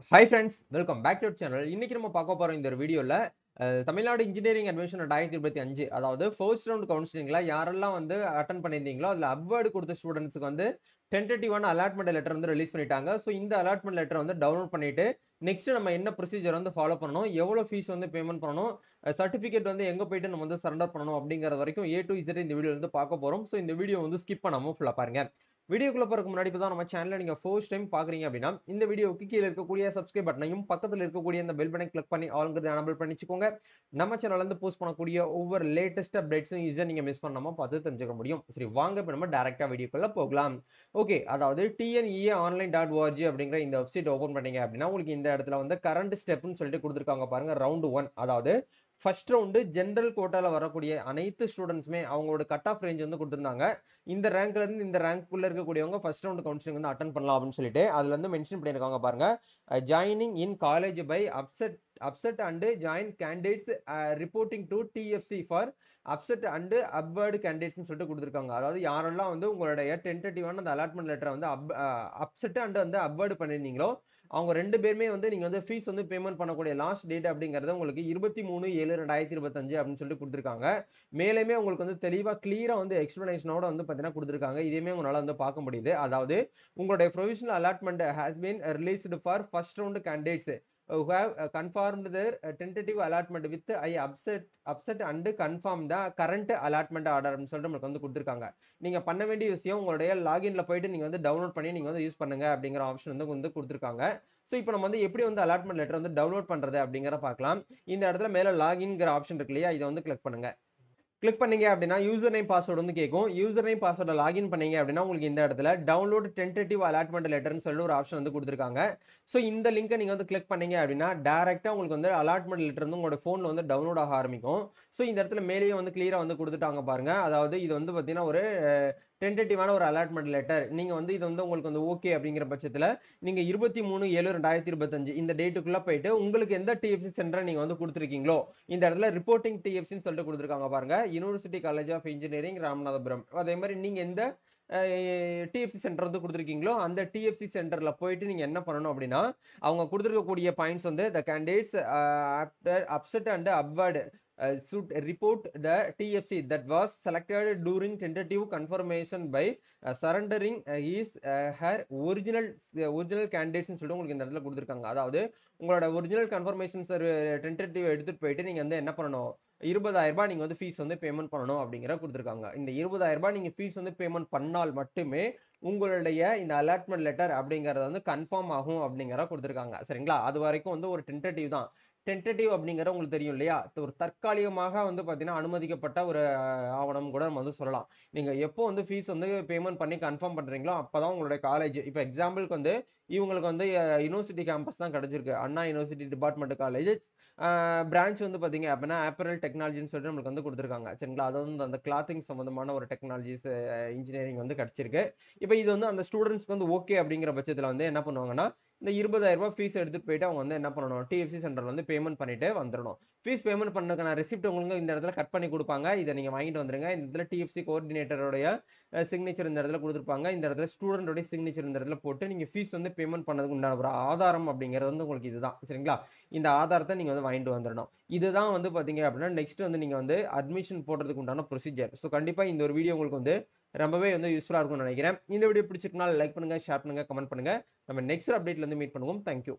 Hi friends, welcome back to channel. இன்னைக்கு நம்ம பார்க்க போறோம் இந்த ஒரு வீடியோல தமிழ்நாடு இன்ஜினியரிங் அட்மிஷன் 2025, அதாவது ஃபர்ஸ்ட் ரவுண்ட் கவுன்சிலிங்ல யாரெல்லாம் வந்து அட்டன் பண்ணியிருந்தீங்களோ அதுல அப்வேர்டு கொடுத்த ஸ்டூடெண்ட்ஸ்க்கு வந்து டென்டேட்டிவான அலாட்மெண்ட் லெட்டர் வந்து ரிலீஸ் பண்ணிட்டாங்க. ஸோ இந்த அலாட்மெண்ட் லெட்டர் வந்து டவுன்லோட் பண்ணிட்டு நெக்ஸ்ட் நம்ம என்ன ப்ரொசீஜர் வந்து ஃபாலோ பண்ணணும், எவ்வளவு ஃபீஸ் வந்து பேமெண்ட் பண்ணணும், சர்டிஃபிகேட் வந்து எங்க போயிட்டு நம்ம வந்து சரண்டர் பண்ணணும் அப்படிங்கறது வரைக்கும் A to Z இந்த வீடியோ வந்து பார்க்க போறோம். ஸோ இந்த வீடியோ வந்து ஸ்கிப் பண்ணாம ஃபுல்லா பாருங்க. வீடியோக்குள்ள போறதுக்கு முன்னாடி இப்பதான் நம்ம சேனலை நீங்க ஃபர்ஸ்ட் டைம் பாக்குறீங்க அப்படின்னா இந்த வீடியோக்கு கீழே இருக்கக்கூடிய சப்ஸ்கிரைப் பட்டனையும் பக்கத்துல இருக்கக்கூடிய இந்த பெல் பட்டனை கிளிக் பண்ணி ஆல்ங்கிறது எனபிள் பண்ணிச்சுக்கோங்க. நம்ம சேனல்ல இருந்து போஸ்ட் பண்ணக்கூடிய ஒவ்வொரு லேட்டஸ்ட் அப்டேட்ஸும் ஈஸியா நீங்க மிஸ் பண்ணாம பார்த்து தெரிஞ்சுக்க முடியும். சரி, வாங்க இப்ப நம்ம டைரக்டா வீடியோக்குள்ள போகலாம். ஓகே, அதாவது tneaonline.org அப்படிங்கிற இந்த வெப்சைட் ஓபன் பண்ணீங்க அப்படின்னா உங்களுக்கு இந்த இடத்துல வந்து கரண்ட் ஸ்டெப்னு சொல்லிட்டு கொடுத்துருக்காங்க பாருங்க. ரவுண்ட் 1, அதாவது ஃபர்ஸ்ட் ரவுண்டு ஜெனரல் கோட்டால வரக்கூடிய அனைத்து ஸ்டூடெண்ட்ஸுமே அவங்களோட கட் ஆஃப் ரேஞ்ச் வந்து கொடுத்திருந்தாங்க. இந்த ரேங்க்ல இருந்து இந்த ரேங்க்குள்ள இருக்கக்கூடியவங்க ஃபர்ஸ்ட் ரவுண்ட் கவுன்சிலிங் வந்து அட்டன் பண்ணலாம் அப்படின்னு சொல்லிட்டு அதுல வந்து மென்ஷன் பண்ணிருக்காங்க பாருங்க. Joining in college by upset and join candidates reporting to TFC for upset and upward candidates சொல்லிட்டு கொடுத்துருக்காங்க. அதாவது யாரெல்லாம் வந்து உங்களுடைய டென்டேட்டிவான அந்த அலாட்மெண்ட் லெட்டரை வந்து அப்செட் அண்ட் வந்து அப்வர்டு பண்ணிருந்தீங்களோ அவங்க ரெண்டு பேருமே வந்து நீங்க வந்து ஃபீஸ் வந்து பேமெண்ட் பண்ணக்கூடிய லாஸ்ட் டேட் அப்படிங்கறது உங்களுக்கு 23/7/2025 அப்படின்னு சொல்லிட்டு கொடுத்துருக்காங்க. மேலுமே உங்களுக்கு வந்து தெளிவா கிளியரா வந்து எக்ஸ்பிளனேஷனோட வந்து பாத்தீங்கன்னா கொடுத்துருக்காங்க. இதுவுமே உங்களால வந்து பார்க்க முடியுது. அதாவது உங்களுடைய provisional allotment has been released for first round candidates who have confirmed their tentative allotment with I upset and confirm the current allotment order அப்படின்னு சொல்லிட்டு நமக்கு வந்து கொடுத்துருக்காங்க. நீங்க பண்ண வேண்டிய விஷயம் உங்களுடைய லாகின்ல போயிட்டு நீங்க வந்து டவுன்லோட் பண்ணி நீங்க வந்து யூஸ் பண்ணுங்க அப்படிங்கிற ஆப்ஷன் வந்து கொடுத்துருக்காங்க. ஸோ இப்போ நம்ம வந்து எப்படி வந்து அலாட்மெண்ட் லெட்டர் வந்து டவுன்லோட் பண்றது அப்படிங்கிற பார்க்கலாம். இந்த இடத்துல மேல லாகின்ங்கிற ஆப்ஷன் இருக்கு இல்லையா, இதை வந்து கிளிக் பண்ணுங்க. கிளிக் பண்ணீங்க அப்படின்னா யூசர் நேம் பாஸ்வேர்டு வந்து கேட்கும். யூசர் நேம் பாஸ்வேர்டை லாகின் பண்ணீங்க அப்படின்னா உங்களுக்கு இந்த இடத்துல டவுன்லோட் டென்டேட்டிவ் அலாட்மெண்ட் லெட்டர்னு சொல்லி ஒரு ஆப்ஷன் வந்து கொடுத்துருக்காங்க. ஸோ இந்த லிங்கை நீங்க வந்து கிளிக் பண்ணீங்க அப்படின்னா டைரக்டா உங்களுக்கு வந்து அலாட்மெண்ட் லெட்டர் வந்து உங்களோட போன்ல வந்து டவுன்லோட் ஆக ஆரம்பிக்கும். ஸோ இந்த இடத்துல மேலேயே வந்து கிளியரா வந்து கொடுத்துட்டாங்க பாருங்க. அதாவது இது வந்து பாத்தீங்கன்னா ஒரு டென்டேட்டிவான ஒரு அலாட்மெண்ட் லெட்டர். நீங்க வந்து இது வந்து உங்களுக்கு வந்து ஓகே அப்படிங்கிற பட்சத்துல நீங்க 23/7/2025 இந்த டேட்டுக்குள்ள போயிட்டு உங்களுக்கு எந்த TFC சென்டரை நீங்க வந்து கொடுத்துருக்கீங்களோ இந்த இடத்துல ரிப்போர்ட்டிங் TFCன்னு சொல்லிட்டு கொடுத்துருக்காங்க பாருங்க. University college of engineering Ramanathapuram. அதே மாதிரி நீங்க எந்த TFC சென்டர் வந்து கொடுத்துருக்கீங்களோ அந்த TFC சென்டர்ல போயிட்டு நீங்க என்ன பண்ணணும் அப்படின்னா அவங்க கொடுத்துருக்கக்கூடிய பாயிண்ட்ஸ் வந்து the candidates after upset and upward should report the TFC that was selected during tentative confirmation by surrendering his her original candidates சொல்லிட்டு உங்களுக்கு இந்த இடத்துல கொடுத்துருக்காங்க. அதாவது உங்களோட ஒரிஜினல் கன்ஃபர்மேஷன் டென்டேட்டிவ் எடுத்துட்டு போயிட்டு நீங்க வந்து என்ன பண்ணணும், 20,000 ரூபாய் நீங்க வந்து ஃபீஸ் வந்து பேமெண்ட் பண்ணணும் அப்படிங்கிற கொடுத்துருக்காங்க. இந்த 20,000 ரூபாய் நீங்க ஃபீஸ் வந்து பேமெண்ட் பண்ணால் மட்டுமே உங்களுடைய இந்த அலாட்மெண்ட் லெட்டர் அப்படிங்கறது வந்து கன்ஃபார்ம் ஆகும் அப்படிங்கிற கொடுத்துருக்காங்க. சரிங்களா, அது வரைக்கும் வந்து ஒரு டென்டேட்டிவ் தான். டென்டேட்டிவ் அப்படிங்கிற உங்களுக்கு தெரியும் இல்லையா, ஒரு தற்காலிகமாக வந்து பாத்தீங்கன்னா அனுமதிக்கப்பட்ட ஒரு ஆவணம் கூட நம்ம வந்து சொல்லலாம். நீங்க எப்போ வந்து ஃபீஸ் வந்து பேமெண்ட் பண்ணி கன்ஃபார்ம் பண்றீங்களோ அப்பதான் உங்களுடைய காலேஜ், இப்போ எக்ஸாம்பிளுக்கு வந்து இவங்களுக்கு வந்து யூனிவர்சிட்டி கேம்பஸ் தான் கிடைச்சிருக்கு, அண்ணா யூனிவர்சிட்டி டிபார்ட்மெண்ட் காலேஜ் பிரான்ச் வந்து பாத்தீங்க அப்படின்னா ஆப்பரல் டெக்னாலஜின்னு சொல்லிட்டு நம்மளுக்கு வந்து கொடுத்துருக்காங்க. சரிங்களா, அது வந்து அந்த கிளாத்திங் சம்பந்தமான ஒரு டெக்னாலஜிஸ் இன்ஜினியரிங் வந்து கிடைச்சிருக்கு. இப்போ இது வந்து அந்த ஸ்டூடெண்ட்ஸ்க்கு வந்து ஓகே அப்படிங்கிற பட்சத்துல வந்து என்ன பண்ணுவாங்கன்னா இந்த 20,000 ரூபாய் ஃபீஸ் எடுத்துட்டு போயிட்டு அவங்க வந்து என்ன பண்ணணும், TFC சென்டர் வந்து பேமெண்ட் பண்ணிட்டு வந்துடணும். ஃபீஸ் பேமெண்ட் பண்ணதுக்கான ரெசிப்ட் உங்களுக்கு இந்த இடத்துல கட் பண்ணி கொடுப்பாங்க. இதை நீங்க வாங்கிட்டு வந்துருங்க. இந்த இடத்துல TFC கோஆர்டினேட்டருடைய சிக்னேச்சர் இந்த இடத்துல கொடுத்துருப்பாங்க. இந்த இடத்துல ஸ்டூடெண்டோட சிக்னேச்சர் இந்த இடத்துல போட்டு நீங்க ஃபீஸ் வந்து பேமெண்ட் பண்ணதுக்கு உண்டான ஒரு ஆதாரம் அப்படிங்கிறது வந்து உங்களுக்கு இதுதான். சரிங்களா, இந்த ஆதாரத்தை நீங்க வந்து வாங்கிட்டு வந்துடணும். இதுதான் வந்து பாத்தீங்க அப்படின்னா நெக்ஸ்ட் வந்து நீங்க வந்து அட்மிஷன் போடுறதுக்கு உண்டான ப்ரொசீஜர். ஸோ கண்டிப்பா இந்த ஒரு வீடியோ உங்களுக்கு வந்து ரொம்பவே வந்து யூஸ்ஃபுல்லா இருக்கும்னு நினைக்கிறேன். இந்த வீடியோ பிடிச்சிருக்கனால லைக் பண்ணுங்க, ஷேர் பண்ணுங்க, கமெண்ட் பண்ணுங்க. நம்ம நெக்ஸ்ட் அப்டேட்ல இருந்து மீட் பண்ணுவோம். தேங்க்யூ.